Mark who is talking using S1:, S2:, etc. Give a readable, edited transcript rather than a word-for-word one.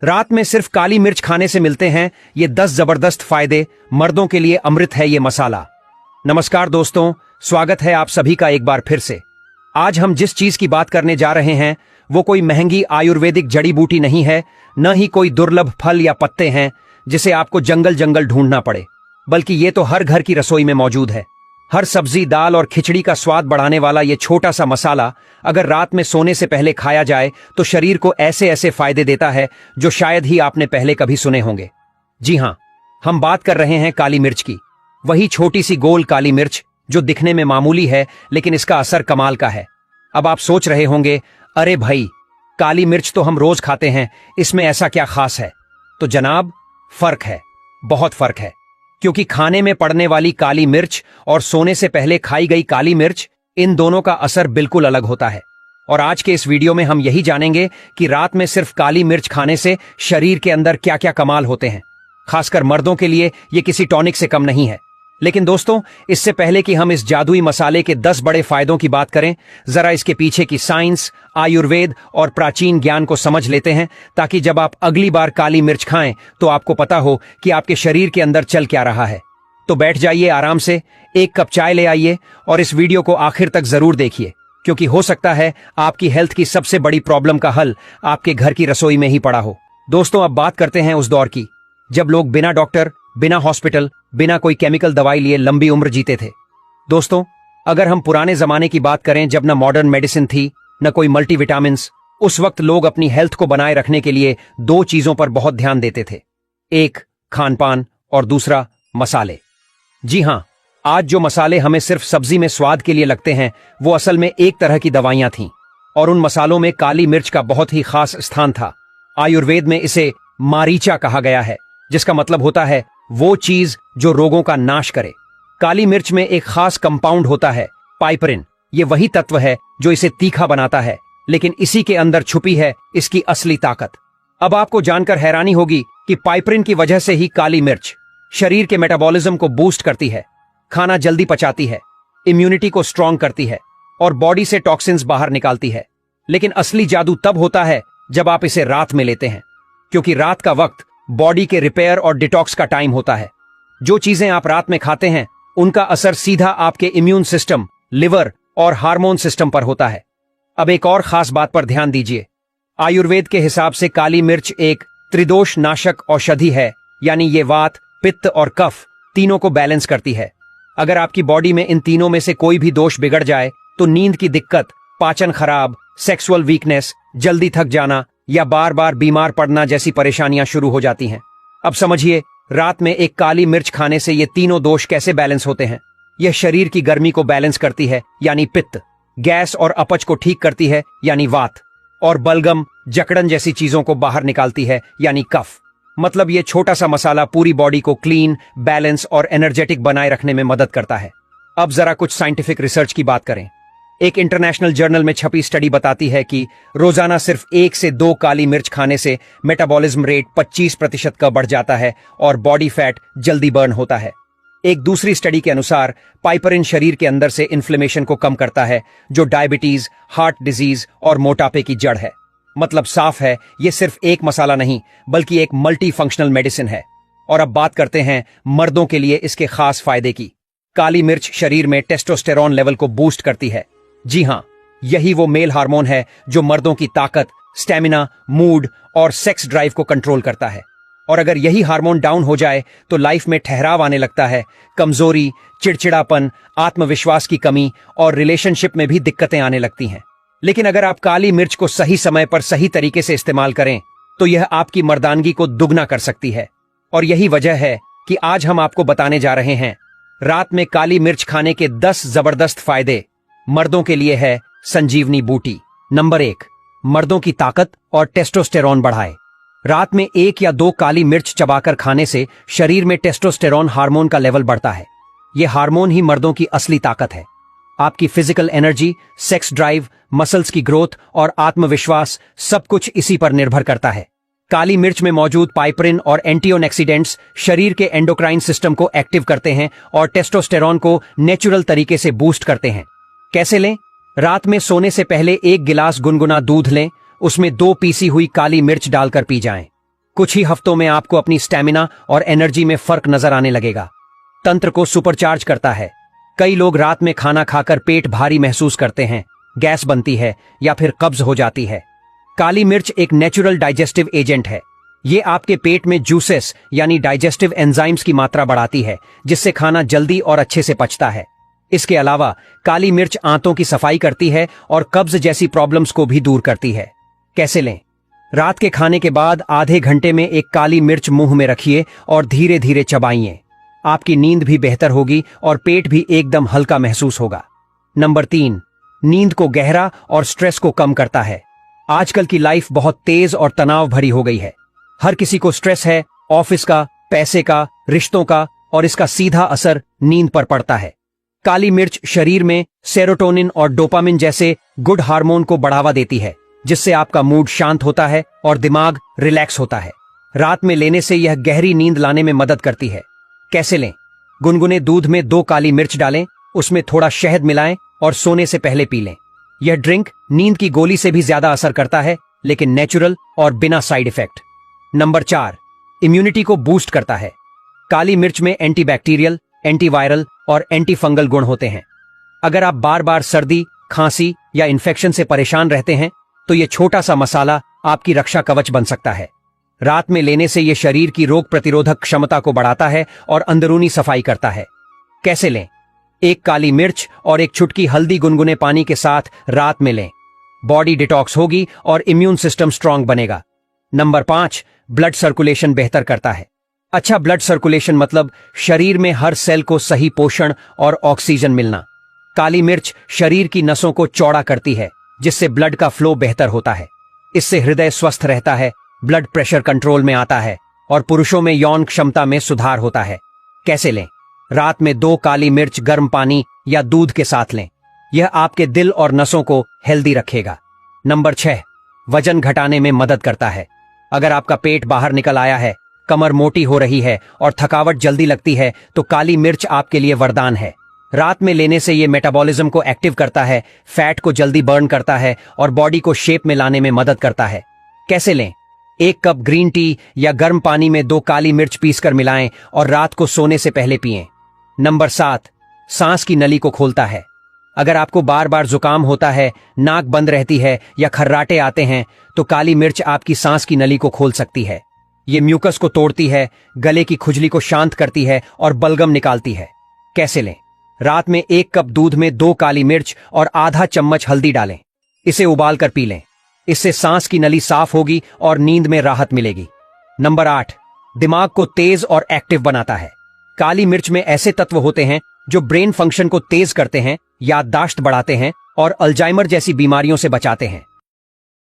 S1: रात में सिर्फ काली मिर्च खाने से मिलते हैं ये 10 जबरदस्त फायदे। मर्दों के लिए अमृत है ये मसाला। नमस्कार दोस्तों, स्वागत है आप सभी का एक बार फिर से। आज हम जिस चीज की बात करने जा रहे हैं वो कोई महंगी आयुर्वेदिक जड़ी बूटी नहीं है, न ही कोई दुर्लभ फल या पत्ते हैं जिसे आपको जंगल जंगल ढूंढना पड़े, बल्कि ये तो हर घर की रसोई में मौजूद है। हर सब्जी, दाल और खिचड़ी का स्वाद बढ़ाने वाला ये छोटा सा मसाला अगर रात में सोने से पहले खाया जाए तो शरीर को ऐसे ऐसे फायदे देता है जो शायद ही आपने पहले कभी सुने होंगे। जी हां, हम बात कर रहे हैं काली मिर्च की। वही छोटी सी गोल काली मिर्च जो दिखने में मामूली है लेकिन इसका असर कमाल का है। अब आप सोच रहे होंगे, अरे भाई, काली मिर्च तो हम रोज खाते हैं, इसमें ऐसा क्या खास है? तो जनाब, फर्क है, बहुत फर्क है। क्योंकि खाने में पड़ने वाली काली मिर्च और सोने से पहले खाई गई काली मिर्च, इन दोनों का असर बिल्कुल अलग होता है। और आज के इस वीडियो में हम यही जानेंगे कि रात में सिर्फ काली मिर्च खाने से शरीर के अंदर क्या क्या कमाल होते हैं। खासकर मर्दों के लिए ये किसी टॉनिक से कम नहीं है। लेकिन दोस्तों, इससे पहले कि हम इस जादुई मसाले के 10 बड़े फायदों की बात करें, जरा इसके पीछे की साइंस, आयुर्वेद और प्राचीन ज्ञान को समझ लेते हैं, ताकि जब आप अगली बार काली मिर्च खाएं तो आपको पता हो कि आपके शरीर के अंदर चल क्या रहा है। तो बैठ जाइए आराम से, एक कप चाय ले आइए और इस वीडियो को आखिर तक जरूर देखिए, क्योंकि हो सकता है आपकी हेल्थ की सबसे बड़ी प्रॉब्लम का हल आपके घर की रसोई में ही पड़ा हो। दोस्तों, अब बात करते हैं उस दौर की जब लोग बिना डॉक्टर, बिना हॉस्पिटल, बिना कोई केमिकल दवाई लिए लंबी उम्र जीते थे। दोस्तों, अगर हम पुराने जमाने की बात करें, जब न मॉडर्न मेडिसिन थी न कोई मल्टीविटामिन्स, उस वक्त लोग अपनी हेल्थ को बनाए रखने के लिए 2 चीजों पर बहुत ध्यान देते थे। एक, खानपान, और दूसरा, मसाले। जी हां, आज जो मसाले हमें सिर्फ सब्जी में स्वाद के लिए लगते हैं वो असल में एक तरह की दवाइयां थीं, और उन मसालों में काली मिर्च का बहुत ही खास स्थान था। आयुर्वेद में इसे मारीचा कहा गया है, जिसका मतलब होता है वो चीज जो रोगों का नाश करे। काली मिर्च में एक खास कंपाउंड होता है, पाइपरिन। ये वही तत्व है जो इसे तीखा बनाता है, लेकिन इसी के अंदर छुपी है इसकी असली ताकत। अब आपको जानकर हैरानी होगी कि पाइपरिन की वजह से ही काली मिर्च शरीर के मेटाबॉलिज्म को बूस्ट करती है, खाना जल्दी पचाती है, इम्यूनिटी को स्ट्रांग करती है और बॉडी से टॉक्सिन्स बाहर निकालती है। लेकिन असली जादू तब होता है जब आप इसे रात में लेते हैं, क्योंकि रात का वक्त बॉडी के रिपेयर और डिटॉक्स का टाइम होता है। जो चीजें आप रात में खाते हैं उनका असर सीधा आपके इम्यून सिस्टम, लिवर और हार्मोन सिस्टम पर होता है। अब एक और खास बात पर ध्यान दीजिए। आयुर्वेद के हिसाब से काली मिर्च एक त्रिदोष नाशक औषधि है, यानी ये वात, पित्त और कफ तीनों को बैलेंस करती है। अगर आपकी बॉडी में इन तीनों में से कोई भी दोष बिगड़ जाए तो नींद की दिक्कत, पाचन खराब, सेक्सुअल वीकनेस, जल्दी थक जाना या बार बार बीमार पड़ना जैसी परेशानियां शुरू हो जाती हैं। अब समझिए, रात में एक काली मिर्च खाने से ये तीनों दोष कैसे बैलेंस होते हैं। यह शरीर की गर्मी को बैलेंस करती है, यानी पित्त, गैस और अपच को ठीक करती है, यानी वात, और बलगम, जकड़न जैसी चीजों को बाहर निकालती है, यानी कफ। मतलब ये छोटा सा मसाला पूरी बॉडी को क्लीन, बैलेंस और एनर्जेटिक बनाए रखने में मदद करता है। अब जरा कुछ साइंटिफिक रिसर्च की बात करें। एक इंटरनेशनल जर्नल में छपी स्टडी बताती है कि रोजाना सिर्फ 1 से 2 काली मिर्च खाने से मेटाबॉलिज्म रेट 25% का बढ़ जाता है और बॉडी फैट जल्दी बर्न होता है। एक दूसरी स्टडी के अनुसार पाइपरिन शरीर के अंदर से इन्फ्लेमेशन को कम करता है, जो डायबिटीज, हार्ट डिजीज और मोटापे की जड़ है। मतलब साफ है, ये सिर्फ एक मसाला नहीं बल्कि एक मल्टी फंक्शनल मेडिसिन है। और अब बात करते हैं मर्दों के लिए इसके खास फायदे की। काली मिर्च शरीर में टेस्टोस्टेरॉन लेवल को बूस्ट करती है। जी हां, यही वो मेल हार्मोन है जो मर्दों की ताकत, स्टेमिना, मूड और सेक्स ड्राइव को कंट्रोल करता है। और अगर यही हार्मोन डाउन हो जाए तो लाइफ में ठहराव आने लगता है, कमजोरी, चिड़चिड़ापन, आत्मविश्वास की कमी और रिलेशनशिप में भी दिक्कतें आने लगती हैं। लेकिन अगर आप काली मिर्च को सही समय पर सही तरीके से इस्तेमाल करें तो यह आपकी मर्दानगी को दुगना कर सकती है। और यही वजह है कि आज हम आपको बताने जा रहे हैं रात में काली मिर्च खाने के 10 जबरदस्त फायदे। मर्दों के लिए है संजीवनी बूटी। नंबर 1, मर्दों की ताकत और टेस्टोस्टेरॉन बढ़ाए। रात में 1 या 2 काली मिर्च चबाकर खाने से शरीर में टेस्टोस्टेरॉन हार्मोन का लेवल बढ़ता है। यह हार्मोन ही मर्दों की असली ताकत है। आपकी physical energy, sex drive, muscles की ग्रोथ और आत्मविश्वास सब कुछ इसी पर निर्भर करता है। काली मिर्च में मौजूद पाइपरिन और एंटीऑक्सीडेंट्स शरीर के एंडोक्राइन सिस्टम को एक्टिव करते हैं और टेस्टोस्टेरॉन को नेचुरल तरीके से बूस्ट करते हैं। कैसे लें? रात में सोने से पहले 1 गिलास गुनगुना दूध लें, उसमें 2 पीसी हुई काली मिर्च डालकर पी जाएं। कुछ ही हफ्तों में आपको अपनी स्टैमिना और एनर्जी में फर्क नजर आने लगेगा। तंत्र को सुपरचार्ज करता है। कई लोग रात में खाना खाकर पेट भारी महसूस करते हैं, गैस बनती है या फिर कब्ज हो जाती है। काली मिर्च एक नेचुरल डाइजेस्टिव एजेंट है। ये आपके पेट में जूसेस यानी डाइजेस्टिव एंजाइम्स की मात्रा बढ़ाती है, जिससे खाना जल्दी और अच्छे से पचता है। इसके अलावा काली मिर्च आंतों की सफाई करती है और कब्ज जैसी प्रॉब्लम्स को भी दूर करती है। कैसे लें? रात के खाने के बाद आधे घंटे में एक काली मिर्च मुंह में रखिए और धीरे धीरे चबाइए। आपकी नींद भी बेहतर होगी और पेट भी एकदम हल्का महसूस होगा। नंबर 3, नींद को गहरा और स्ट्रेस को कम करता है। आजकल की लाइफ बहुत तेज और तनाव भरी हो गई है। हर किसी को स्ट्रेस है, ऑफिस का, पैसे का, रिश्तों का, और इसका सीधा असर नींद पर पड़ता है। काली मिर्च शरीर में सेरोटोनिन और डोपामिन जैसे गुड हार्मोन को बढ़ावा देती है, जिससे आपका मूड शांत होता है और दिमाग रिलैक्स होता है। रात में लेने से यह गहरी नींद लाने में मदद करती है। कैसे लें? गुनगुने दूध में 2 काली मिर्च डालें, उसमें थोड़ा शहद मिलाएं और सोने से पहले पी लें। यह ड्रिंक नींद की गोली से भी ज्यादा असर करता है, लेकिन नेचुरल और बिना साइड इफेक्ट। नंबर 4, इम्यूनिटी को बूस्ट करता है। काली मिर्च में एंटीबैक्टीरियल, एंटीवायरल और एंटी फंगल गुण होते हैं। अगर आप बार बार सर्दी, खांसी या इन्फेक्शन से परेशान रहते हैं, तो यह छोटा सा मसाला आपकी रक्षा कवच बन सकता है। रात में लेने से यह शरीर की रोग प्रतिरोधक क्षमता को बढ़ाता है और अंदरूनी सफाई करता है। कैसे लें? 1 काली मिर्च और 1 चुटकी हल्दी गुनगुने पानी के साथ रात में लें। बॉडी डिटॉक्स होगी और इम्यून सिस्टम स्ट्रांग बनेगा। नंबर 5, ब्लड सर्कुलेशन बेहतर करता है। अच्छा ब्लड सर्कुलेशन मतलब शरीर में हर सेल को सही पोषण और ऑक्सीजन मिलना। काली मिर्च शरीर की नसों को चौड़ा करती है, जिससे ब्लड का फ्लो बेहतर होता है। इससे हृदय स्वस्थ रहता है, ब्लड प्रेशर कंट्रोल में आता है और पुरुषों में यौन क्षमता में सुधार होता है। कैसे लें? रात में 2 काली मिर्च गर्म पानी या दूध के साथ लें। यह आपके दिल और नसों को हेल्दी रखेगा। नंबर 6, वजन घटाने में मदद करता है। अगर आपका पेट बाहर निकल आया है, कमर मोटी हो रही है और थकावट जल्दी लगती है, तो काली मिर्च आपके लिए वरदान है। रात में लेने से यह मेटाबॉलिज्म को एक्टिव करता है, फैट को जल्दी बर्न करता है और बॉडी को शेप में लाने में मदद करता है। कैसे लें? 1 कप ग्रीन टी या गर्म पानी में 2 काली मिर्च पीसकर मिलाएं और रात को सोने से पहले पिएं। नंबर 7, सांस की नली को खोलता है। अगर आपको बार बार जुकाम होता है, नाक बंद रहती है या खर्राटे आते हैं, तो काली मिर्च आपकी सांस की नली को खोल सकती है। ये म्यूकस को तोड़ती है, गले की खुजली को शांत करती है और बलगम निकालती है। कैसे लें? रात में 1 कप दूध में 2 काली मिर्च और आधा चम्मच हल्दी डालें। इसे उबाल कर पी लें। इससे सांस की नली साफ होगी और नींद में राहत मिलेगी। नंबर 8, दिमाग को तेज और एक्टिव बनाता है। काली मिर्च में ऐसे तत्व होते हैं जो ब्रेन फंक्शन को तेज करते हैं, याददाश्त बढ़ाते हैं और अल्जाइमर जैसी बीमारियों से बचाते हैं।